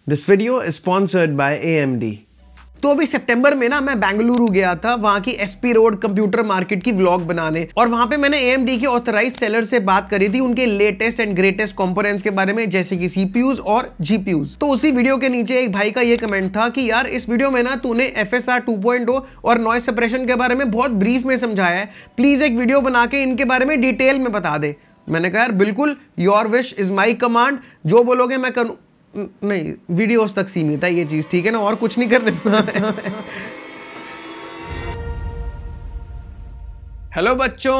This video is sponsored by AMD. तो अभी सितंबर में ना मैं बेंगलुरु गया था वहां की एसपी रोड कंप्यूटर मार्केट की व्लॉग बनाने, और वहां पे मैंने AMD के ऑथराइज्ड सेलर से बात करी थी उनके लेटेस्ट एंड ग्रेटेस्ट कंपोनेंट्स के बारे में, जैसे कि CPUs और GPUs। तो उसी वीडियो के नीचे एक भाई का ये कमेंट था कि यार इस वीडियो में ना तूने FSR 2.0 और नॉइस सप्रेशन के बारे में बहुत ब्रीफ में समझाया है, प्लीज एक वीडियो बना के इनके बारे में डिटेल में बता दे। मैंने कहा यार बिल्कुल, your wish is my command, जो बोलोगे मैं करूं। नहीं, वीडियोस तक सीमित है ये चीज, ठीक है ना, और कुछ नहीं करने। हेलो बच्चों,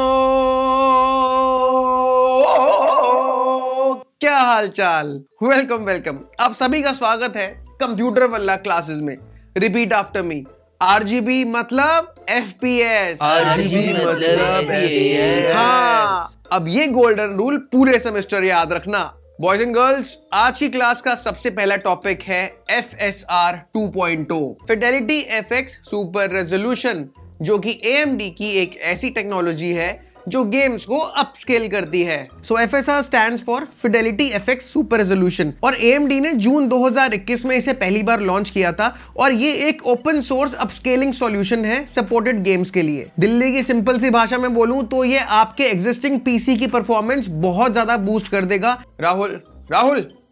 क्या हाल चाल, वेलकम वेलकम। आप सभी का स्वागत है कंप्यूटर वल्ला क्लासेस में। Repeat after me. RGB मतलब FPS। RGB मतलब FPS। हाँ, अब ये गोल्डन रूल पूरे सेमेस्टर याद रखना। बॉयज एंड गर्ल्स, आज की क्लास का सबसे पहला टॉपिक है FSR 2.0 Fidelity FX super resolution, जो कि AMD की एक ऐसी टेक्नोलॉजी है जो गेम्स को अपस्केल करती है। सो FSR stands for Fidelity FX super resolution, और AMD ने जून 2021 में इसे पहली बार लॉन्च किया था, और ये एक ओपन सोर्स अपस्केलिंग सॉल्यूशन है सपोर्टेड गेम्स के लिए। दिल्ली की सिंपल सी भाषा में बोलूं तो ये आपके एग्जिस्टिंग PC की परफॉर्मेंस बहुत ज्यादा बूस्ट कर देगा। राहुल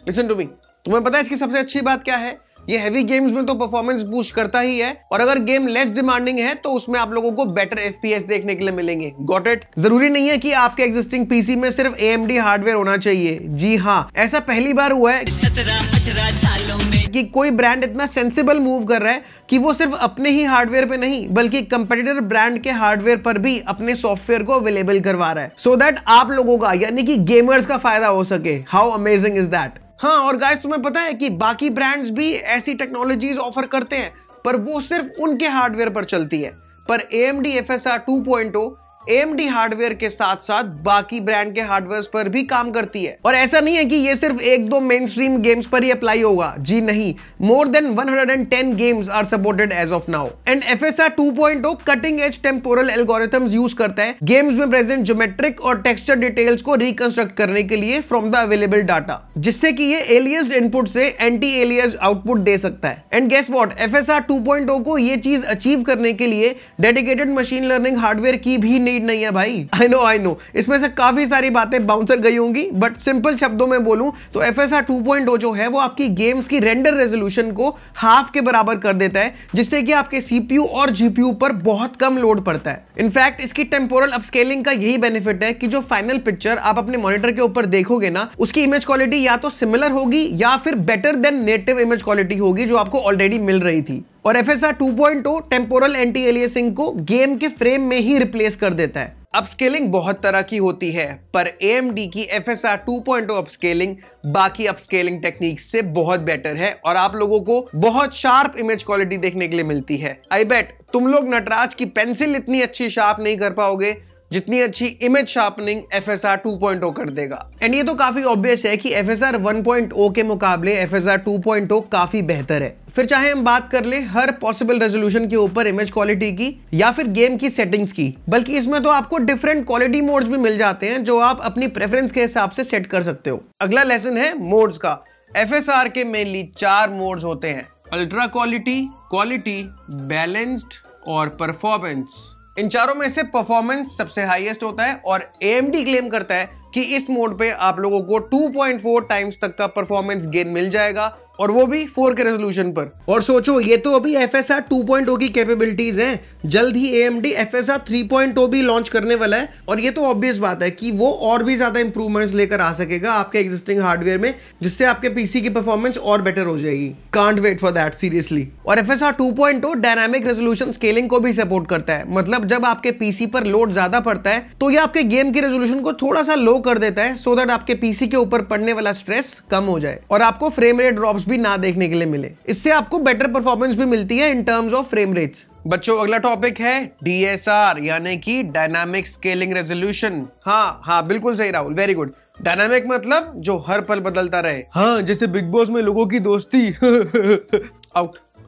लिसन टू मी, तुम्हें पता है इसकी सबसे अच्छी बात क्या है? ये हैवी गेम्स में तो परफॉर्मेंस बूस्ट करता ही है, और अगर गेम लेस डिमांडिंग है तो उसमें आप लोगों को बेटर FPS देखने के लिए मिलेंगे। Got it? जरूरी नहीं है कि आपके एग्जिस्टिंग PC में सिर्फ AMD हार्डवेयर होना चाहिए। जी हाँ, ऐसा पहली बार हुआ है 17-18 सालों में कि कोई ब्रांड इतना सेंसिबल मूव कर रहा है कि वो सिर्फ अपने ही हार्डवेयर पे नहीं बल्कि कंपेटिटर ब्रांड के हार्डवेयर पर भी अपने सॉफ्टवेयर को अवेलेबल करवा रहा है, सो दैट आप लोगों का यानी कि गेमर्स का फायदा हो सके। How amazing is that? हाँ, और गाइस तुम्हें पता है कि बाकी ब्रांड्स भी ऐसी टेक्नोलॉजीज ऑफर करते हैं, पर वो सिर्फ उनके हार्डवेयर पर चलती है। पर AMD FSR 2.0 AMD हार्डवेयर के साथ साथ बाकी ब्रांड के हार्डवेयर पर भी काम करती है। और ऐसा नहीं है कि ये सिर्फ एक दो मेन स्ट्रीम गेम्स पर ही अप्लाई होगा। जी नहीं, more than 110 games are supported as of now. And FSR 2.0 cutting edge temporal algorithms use करता है गेम्स में प्रेजेंट ज्योमेट्रिक और टेक्सचर डिटेल्स को रिकंस्ट्रक्ट करने के लिए फ्रॉम द अवेलेबल डाटा, जिससे कि ये एलियस्ड इनपुट से एंटी एलियस्ड आउटपुट दे सकता है। एंड गेस व्हाट, FSR 2.0 को ये चीज अचीव करने के लिए डेडिकेटेड मशीन लर्निंग हार्डवेयर की भी नीड नहीं है भाई। आई नो इसमें से काफी सारी बातें बाउंसर गई होंगी, बट सिंपल शब्दों में बोलूं तो FSR 2.0 जो है वो आपकी गेम्स की रेंडर रेजोल्यूशन को हाफ के बराबर कर देता है, जिससे कि आपके CPU और GPU पर बहुत कम लोड पड़ता है। इनफैक्ट इसकी टेम्पोरल अपस्केलिंग का यही बेनिफिट है कि जो फाइनल पिक्चर आप अपने मॉनिटर के ऊपर देखोगे ना, उसकी इमेज क्वालिटी या तो सिमिलर होगी या फिर better than native image quality होगी जो आपको ऑलरेडी मिल रही थी। और FSR 2.0 टेम्पोरल एंटी एलियासिंग को गेम के फ्रेम में ही रिप्लेस कर देता है। अपस्केलिंग बहुत तरह की होती है, पर AMD की FSR 2.0 अपस्केलिंग बाकी अपस्केलिंग टेक्निक से बहुत बेटर है, और आप लोगों को बहुत शार्प इमेज क्वालिटी देखने के लिए मिलती है। आई बेट तुम लोग नटराज की पेंसिल इतनी अच्छी शार्प नहीं कर पाओगे जितनी अच्छी इमेज शार्पनिंग FSR 2.0 कर देगा। एंड ये तो काफी ऑब्वियस है कि FSR 1.0 के मुकाबले FSR 2.0 काफी बेहतर है। फिर चाहे हम बात कर ले हर पॉसिबल रेजोल्यूशन के ऊपर इमेज क्वालिटी की या फिर गेम की सेटिंग्स की, बल्कि इसमें तो आपको डिफरेंट क्वालिटी मोड्स भी मिल जाते हैं जो आप अपनी प्रेफरेंस के हिसाब से सेट कर सकते हो। अगला लेसन है मोड्स का। FSR के मेनली 4 मोड्स होते हैं: अल्ट्रा क्वालिटी, बैलेंस्ड और परफॉर्मेंस। इन चारों में से परफॉर्मेंस सबसे हाईएस्ट होता है, और AMD क्लेम करता है कि इस मोड पे आप लोगों को 2.4 टाइम्स तक का परफॉर्मेंस गेन मिल जाएगा, और वो भी 4K रेजोल्यूशन पर। और सोचो, ये तो अभी FSR 2.0 की कैपेबिलिटीज हैं, जल्द ही AMD FSR 3.0 भी लॉन्च करने वाला है, और ये तो ऑब्वियस बात है कि वो और भी ज्यादा इंप्रूवमेंट्स लेकर आ सकेगा आपके एग्जिस्टिंग हार्डवेयर में, जिससे आपके PC की परफॉर्मेंस और बेटर हो जाएगी। Can't wait for that seriously. और FSR 2.0 डायनामिक रेजोल्यूशन स्केलिंग को भी सपोर्ट करता है, मतलब जब आपके PC पर लोड ज्यादा पड़ता है तो ये आपके गेम की रेजोल्यूशन को थोड़ा सा लो कर देता है, सो दैट आपके PC के ऊपर पड़ने वाला स्ट्रेस कम हो जाए और आपको फ्रेम रेट ड्रॉप्स भी ना देखने के लिए मिले। इससे आपको बेटर परफॉर्मेंस भी मिलती है in terms of frame rates. बच्चों, अगला टॉपिक है DSR यानी कि डायनामिक स्केलिंग रेजोल्यूशन। हाँ बिल्कुल सही राहुल, वेरी गुड। डायनामिक मतलब जो हर पल बदलता रहे। हाँ, जैसे बिग बॉस में लोगों की दोस्ती।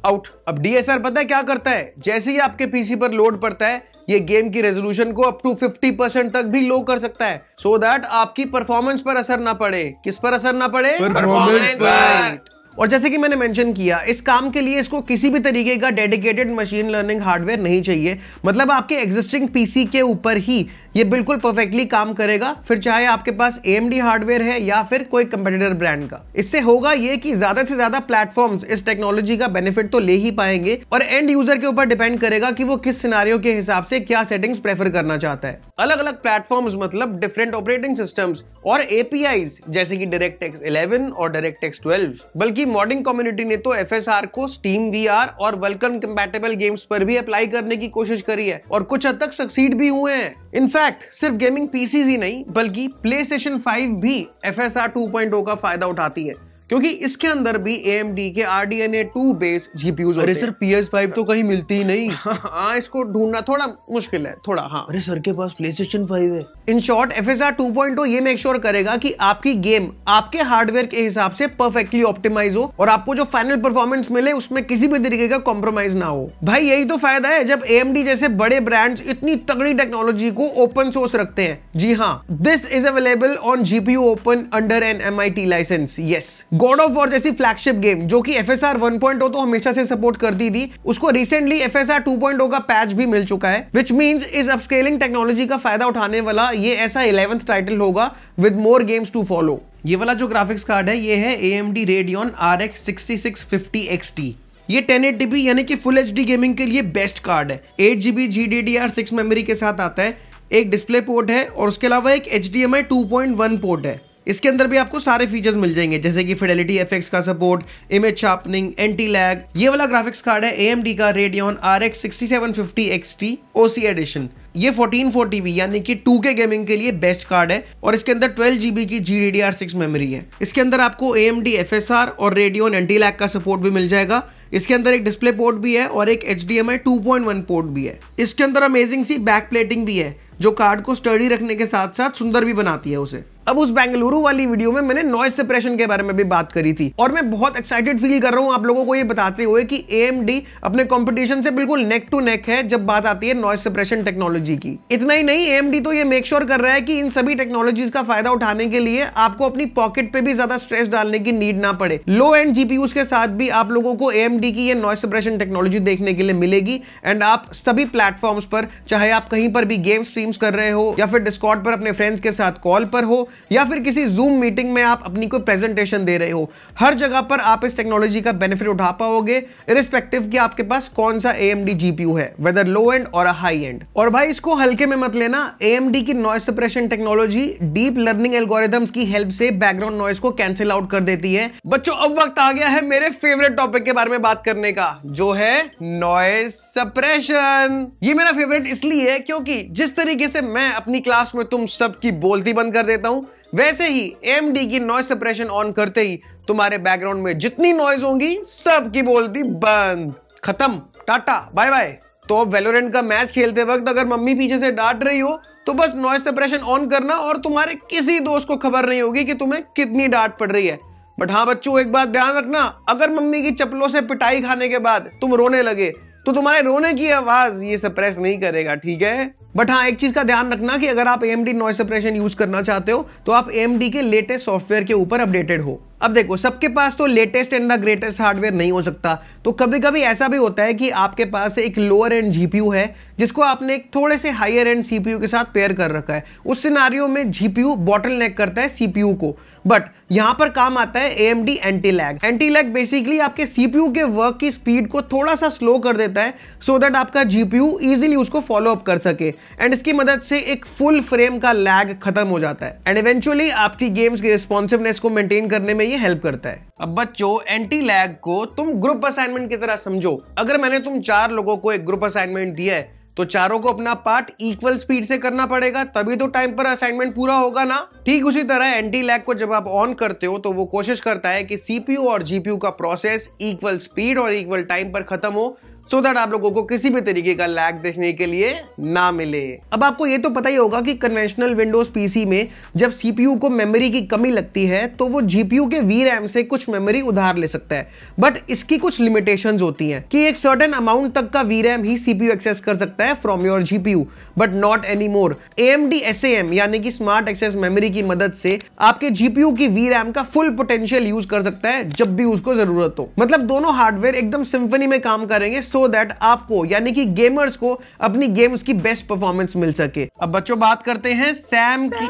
आउट। अब DSR पता है क्या करता है? जैसे ही आपके PC पर लोड पड़ता है, ये गेम की रेजोल्यूशन को अप टू 50% तक भी लो कर सकता है, सो दैट आपकी परफॉर्मेंस पर असर ना पड़े। किस पर असर ना पड़े? परफॉर्मेंस पर। और जैसे कि मैंने मेंशन किया, इस काम के लिए इसको किसी भी तरीके का डेडिकेटेड मशीन लर्निंग हार्डवेयर नहीं चाहिए। मतलब आपके एग्जिस्टिंग पीसी के ऊपर ही ये बिल्कुल परफेक्टली काम करेगा, फिर चाहे आपके पास AMD हार्डवेयर है या फिर कोई कंपेटिटर ब्रांड का। इससे होगा ये कि ज्यादा से ज्यादा प्लेटफॉर्म्स इस टेक्नोलॉजी का बेनिफिट तो ले ही पाएंगे, और एंड यूजर के ऊपर डिपेंड करेगा कि वो किस सिनेरियो के हिसाब से क्या सेटिंग्स प्रेफर करना चाहता है। अलग अलग प्लेटफॉर्म्स मतलब डिफरेंट ऑपरेटिंग सिस्टम्स और APIs जैसे कि DirectX 11 और DirectX 12। बल्कि मॉडिंग कम्युनिटी ने तो FSR को Steam VR और Vulkan कंपैटिबल गेम्स पर भी अप्लाई करने की कोशिश करी है, और कुछ हद तक सक्सीड भी हुए हैं। इनफैक्ट सिर्फ गेमिंग पीसीज ही नहीं बल्कि PlayStation 5 भी FSR 2.0 का फायदा उठाती है, क्योंकि इसके अंदर भी AMD के RDNA 2 बेस्ड GPUs होते हैं। अरे सर PS5 तो कहीं मिलती ही नहीं। हाँ, इसको ढूंढना थोड़ा मुश्किल है थोड़ा। हाँ, अरे सर के पास PlayStation 5 है। इन शॉर्ट FSR 2.0 ये मेक श्योर करेगा कि आपकी गेम आपके हार्डवेयर के हिसाब से परफेक्टली ऑप्टिमाइज हो और आपको जो फाइनल परफॉर्मेंस मिले उसमें किसी भी तरीके का कॉम्प्रोमाइज ना हो। भाई यही तो फायदा है जब AMD जैसे बड़े ब्रांड्स इतनी तगड़ी टेक्नोलॉजी को ओपन सोर्स रखते हैं। जी हाँ, this is available on GPU open under an MIT licence. Yes, God of War जैसी फ्लैगशिप गेम जो कि FSR 1.0 तो हमेशा से सपोर्ट करती थी, उसको रिसेंटली FSR 2.0 का पैच भी मिल चुका है, विच मींस इस अपस्केलिंग टेक्नोलॉजी का फायदा उठाने वाला ये ऐसा 11th टाइटल होगा with more games to follow. ये वाला जो ग्राफिक्स कार्ड है ये है AMD Radeon RX 6650 XT। ये 1080p यानी कि फुल HD गेमिंग के लिए बेस्ट कार्ड है। 8GB GDDR6 मेमोरी के साथ आता है, एक डिस्प्ले पोर्ट है और उसके अलावा एक HDMI 2.1 पोर्ट है। इसके अंदर भी आपको सारे फीचर्स मिल जाएंगे जैसे कि फिडेलिटी FX का support, image sharpening, anti lag. ये वाला ग्राफिक्स कार्ड है AMD का Radeon RX 6750 XT OC edition. ये 1440p यानी कि 2K गेमिंग के लिए बेस्ट कार्ड है और इसके अंदर 12GB की GDDR6 मेमोरी है। इसके अंदर आपको AMD FSR और Radeon एंटी लैग का सपोर्ट भी मिल जाएगा। इसके अंदर एक डिस्प्ले पोर्ट भी है और एक HDMI 2.1 पोर्ट भी है। इसके अंदर अमेजिंग सी बैक प्लेटिंग भी है जो कार्ड को स्टडी रखने के साथ साथ सुंदर भी बनाती है उसे। अब उस बेंगलुरु वाली वीडियो में मैंने नॉइज सप्रेशन के बारे में भी बात करी थी और मैं बहुत एक्साइटेड फील कर रहा हूं आप लोगों को ये बताते हुए कि AMD अपने कंपटीशन से बिल्कुल नेक टू नेक है जब बात आती है नॉइज सप्रेशन टेक्नोलॉजी की। इतना ही नहीं, AMD तो ये मेक श्योर कर रहा है कि इन सभी टेक्नोलॉजीज का फायदा उठाने के लिए आपको अपनी पॉकेट पे भी ज्यादा स्ट्रेस डालने की नीड ना पड़े। लो एंड GPUs के साथ भी आप लोगों को AMD की ये नॉइज सप्रेशन टेक्नोलॉजी देखने के लिए मिलेगी एंड आप सभी प्लेटफॉर्म्स पर, चाहे आप कहीं पर भी गेम स्ट्रीम्स कर रहे हो या फिर डिस्कॉर्ड पर अपने फ्रेंड्स के साथ कॉल पर हो या फिर किसी जूम मीटिंग में आप अपनी कोई प्रेजेंटेशन दे रहे हो, हर जगह पर आप इस टेक्नोलॉजी का बेनिफिट उठा पाओगे इरिस्पेक्टिव कि आपके पास कौन सा AMD GPU है, वेदर लो एंड और हाई एंड। और भाई इसको हल्के में मत लेना, AMD की noise suppression technology deep learning algorithms की हेल्प से बैकग्राउंड नॉइज को कैंसिल आउट कर देती है। बच्चों अब वक्त आ गया है मेरे फेवरेट टॉपिक के बारे में बात करने का, जो है नॉइज सप्रेशन। ये मेरा फेवरेट इसलिए है क्योंकि जिस तरीके से मैं अपनी क्लास में तुम सबकी बोलती बंद कर देता हूं, वैसे ही AMD की नॉइज सप्रेशन ऑन करते ही तुम्हारे बैकग्राउंड में जितनी नॉइज होंगी सब की बोलती बंद, खत्म, टाटा बाय बाय। तो अब वैलोरेंट का मैच खेलते वक्त अगर मम्मी पीछे से डांट रही हो तो बस नॉइज सप्रेशन ऑन करना और तुम्हारे किसी दोस्त को खबर नहीं होगी कि तुम्हें कितनी डांट पड़ रही है। बट हाँ बच्चों, एक बात ध्यान रखना, अगर मम्मी की चप्पलों से पिटाई खाने के बाद तुम रोने लगे तो तुम्हारे रोने की आवाज ये सप्रेस नहीं करेगा, ठीक है। बट हाँ, एक चीज का ध्यान रखना कि अगर आप AMD नॉइज सप्रेशन यूज करना चाहते हो तो आप AMD के लेटेस्ट सॉफ्टवेयर के ऊपर अपडेटेड हो। अब देखो, सबके पास तो latest and the greatest hardware नहीं हो सकता, तो कभी कभी ऐसा भी होता है कि आपके पास एक लोअर एंड GPU है जिसको आपने एक थोड़े से हायर एंड CPU के साथ पेयर कर रखा है। उस सिनारियो में GPU बॉटलनेक करता है CPU को, बट यहां पर काम आता है AMD anti lag. Anti lag basically आपके CPU के वर्क की स्पीड को थोड़ा सा स्लो कर देता है सो दैट आपका GPU इजीली उसको फॉलो अप कर सके एंड इसकी मदद से एक फुल फ्रेम का लैग खत्म हो जाता है एंड इवेंचुअली आपकी गेम्स की रिस्पॉन्सिवनेस को मेंटेन करने में ये हेल्प करता है। अब बच्चों, एंटी लैग को तुम ग्रुप असाइनमेंट की तरह समझो। अगर मैंने तुम 4 लोगों को एक ग्रुप असाइनमेंट दिया है तो चारों को अपना पार्ट इक्वल स्पीड से करना पड़ेगा, तभी तो टाइम पर असाइनमेंट पूरा होगा ना। ठीक उसी तरह एंटी लैग को जब आप ऑन करते हो तो वो कोशिश करता है कि CPU और GPU का प्रोसेस इक्वल स्पीड और इक्वल टाइम पर खत्म हो सो दैट आप लोगों को किसी भी तरीके का लैग देखने के लिए ना मिले। अब आपको ये तो पता ही होगा कि कन्वेंशनल विंडोज पीसी में जब सीपीयू को मेमोरी की कमी लगती है तो वो जीपीयू के वीरैम से कुछ मेमोरी उधार ले सकता है, बट इसकी कुछ लिमिटेशंस होती हैं कि एक सर्टेन अमाउंट तक का वीरैम ही सीपीयू एक्सेस कर सकता है from your GPU, but not any more. AMD SAM यानी कि स्मार्ट एक्सेस मेमोरी की मदद से आपके जीपीयू की वीरैम का फुल पोटेंशियल यूज कर सकता है जब भी उसको जरूरत हो। मतलब दोनों हार्डवेयर एकदम सिम्फनी में काम करेंगे सो दैट आपको यानी कि गेमर्स को अपनी गेम्स की बेस्ट परफॉर्मेंस मिल सके। अब बच्चों बात करते हैं सैम की।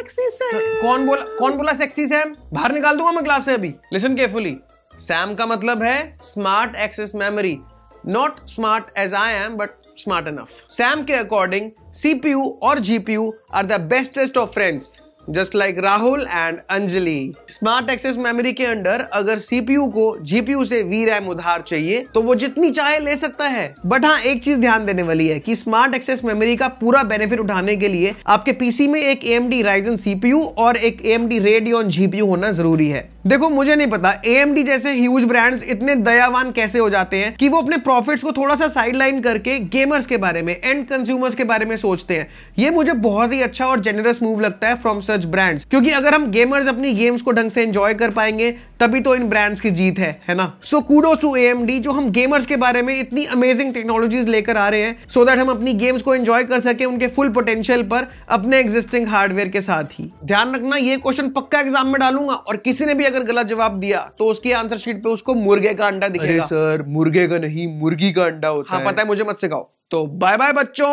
कौन बोला सेक्सी सैम? बाहर निकाल दूंगा मैं क्लास से अभी। Listen carefully. सैम का मतलब है smart access memory, not smart as I am but smart enough. SAM के अकॉर्डिंग सीपीयू और GPU are the bestest of friends, just like Rahul and Anjali. Smart access memory के अंडर अगर CPU को GPU से VRAM उधार चाहिए तो वो जितनी चाहे ले सकता है, बट हाँ एक चीज ध्यान देने वाली है कि स्मार्ट एक्सेस मेमोरी का पूरा बेनिफिट उठाने के लिए आपके पीसी में एक AMD Ryzen सीपीयू और एक AMD Radeon जीपीयू होना जरूरी है। देखो मुझे नहीं पता AMD जैसे ह्यूज ब्रांड्स इतने दयावान कैसे हो जाते हैं कि वो अपने प्रॉफिट्स को थोड़ा सा साइडलाइन करके गेमर्स के बारे में, एंड कंज्यूमर्स के बारे में सोचते हैं। ये मुझे बहुत ही अच्छा और जेनरस मूव लगता है फ्रॉम सच ब्रांड्स, क्योंकि अगर हम गेमर्स अपनी गेम्स को ढंग से एंजॉय कर पाएंगे तभी तो इन ब्रांड्स की जीत है ना। सो कूडोस टू AMD जो हम गेमर्स के बारे में इतनी अमेजिंग टेक्नोलॉजीज लेकर आ रहे हैं सो दैट हम अपनी गेम्स को एंजॉय कर सके उनके फुल पोटेंशियल पर अपने एग्जिस्टिंग हार्डवेयर के साथ ही। ध्यान रखना ये क्वेश्चन पक्का एग्जाम में डालूंगा और किसी ने भी अगर गलत जवाब दिया तो उसकी आंसर शीट पे उसको मुर्गे का अंडा दिखेगा। अरे सर मुर्गे का नहीं, मुर्गी का अंडा होता है। हाँ पता है, मुझे मत सिखाओ। तो बाय बाय बच्चों।